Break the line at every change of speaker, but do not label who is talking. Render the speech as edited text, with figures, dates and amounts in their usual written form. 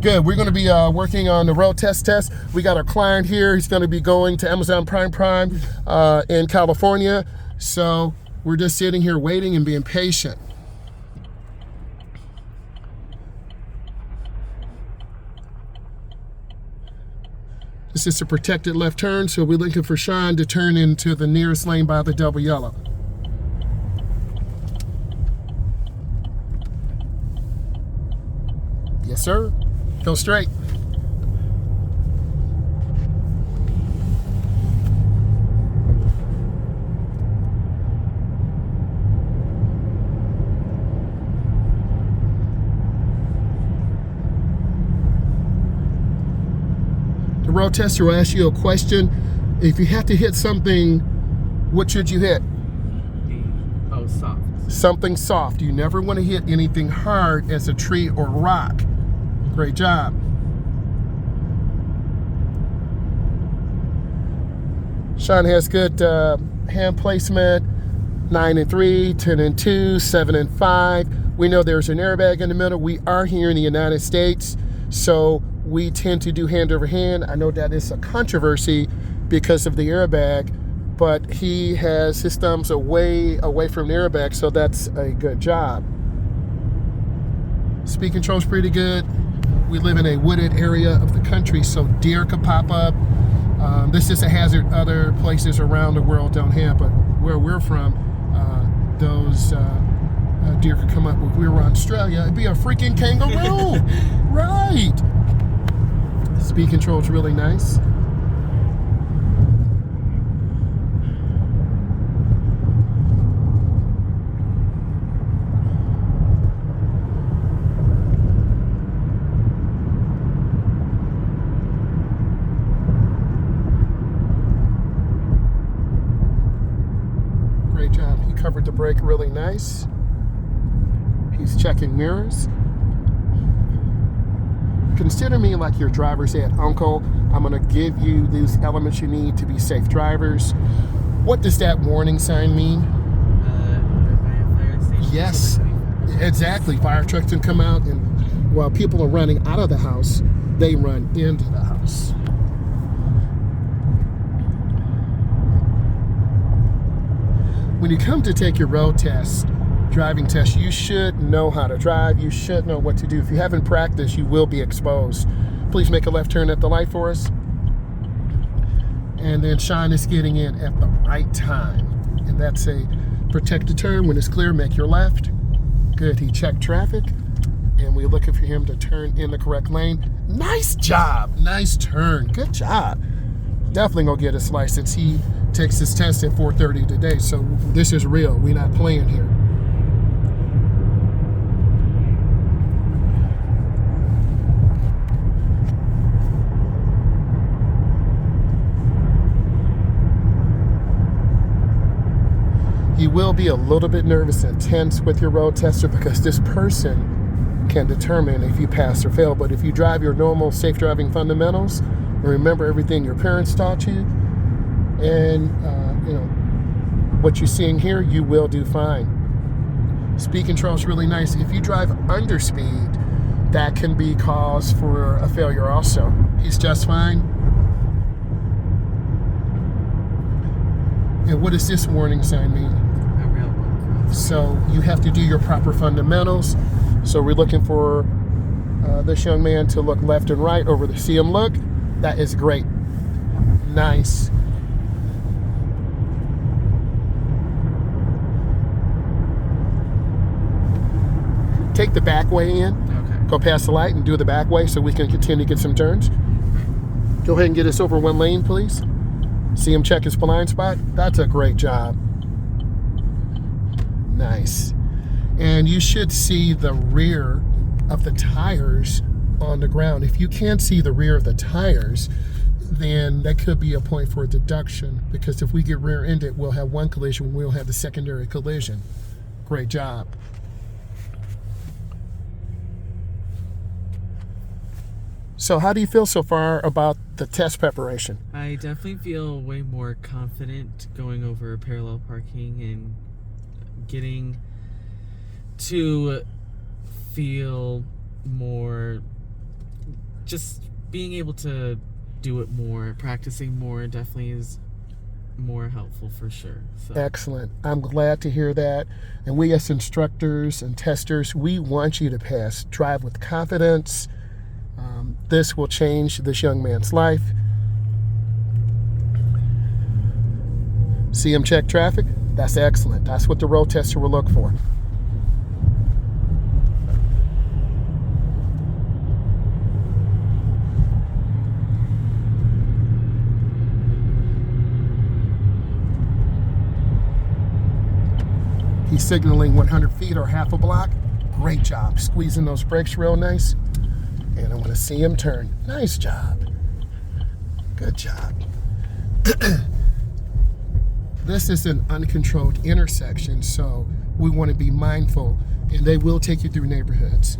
Good. We're going to be working on the road test. We got our client here. He's going to be going to Amazon Prime in California. So we're just sitting here waiting and being patient. This is a protected left turn, so we're looking for Sean to turn into the nearest lane by the double yellow. Yes, sir. Go straight. The road tester will ask you a question. If you have to hit something, what should you hit?
Oh, soft.
Something soft. You never want to hit anything hard as a tree or rock. Great job. Sean has good hand placement. 9 and 3, 10 and 2, 7 and 5. We know there's an airbag in the middle. We are here in the United States, so we tend to do hand over hand. I know that is a controversy because of the airbag, but he has his thumbs away from the airbag, so that's a good job. Speed control's pretty good. We live in a wooded area of the country, so deer could pop up. This is a hazard other places around the world don't have, but where we're from, those deer could come up. If we were in Australia, it'd be a freaking kangaroo. Right. Speed control is really nice. Great job. He covered the brake really nice. He's checking mirrors. Consider me like your driver's ed uncle. I'm going to give you these elements you need to be safe drivers. What does that warning sign mean?
Fire station.
Yes, exactly. Fire trucks can come out, and while people are running out of the house, they run into the house. When you come to take your road test, driving test, you should know how to drive. You should know what to do. If you haven't practiced, you will be exposed. Please make a left turn at the light for us. And then Sean is getting in at the right time. And that's a protected turn. When it's clear, make your left. Good, he checked traffic. And we're looking for him to turn in the correct lane. Nice job, nice turn, good job. Definitely gonna get his license. He takes his test at 4:30 today, so this is real. We're not playing here. You will be a little bit nervous and tense with your road tester because this person can determine if you pass or fail. But if you drive your normal safe driving fundamentals, and remember everything your parents taught you, and what you're seeing here, you will do fine. Speed control is really nice. If you drive under speed, that can be cause for a failure also. He's just fine. And what does this warning sign mean?
A railroad crossing.
So you have to do your proper fundamentals. So we're looking for this young man to look left and right over the see him look. That is great. Nice. Take the back way in.
Okay.
Go past the light and do the back way so we can continue to get some turns. Go ahead and get us over one lane, please. See him check his blind spot. That's a great job. Nice. And you should see the rear of the tires on the ground. If you can't see the rear of the tires, then that could be a point for a deduction, because if we get rear-ended, we'll have one collision, we'll have the secondary collision. Great job. So how do you feel so far about the test preparation?
I definitely feel way more confident going over parallel parking and getting to feel more just being able to do it more, practicing more, definitely is more helpful for sure. So.
Excellent. I'm glad to hear that. And we as instructors and testers, we want you to pass. Drive with confidence. This will change this young man's life. See him check traffic? That's excellent. That's what the road tester will look for. He's signaling 100 feet or half a block. Great job. Squeezing those brakes real nice. And I want to see him turn. Nice job. Good job. This is an uncontrolled intersection, so we want to be mindful, and they will take you through neighborhoods.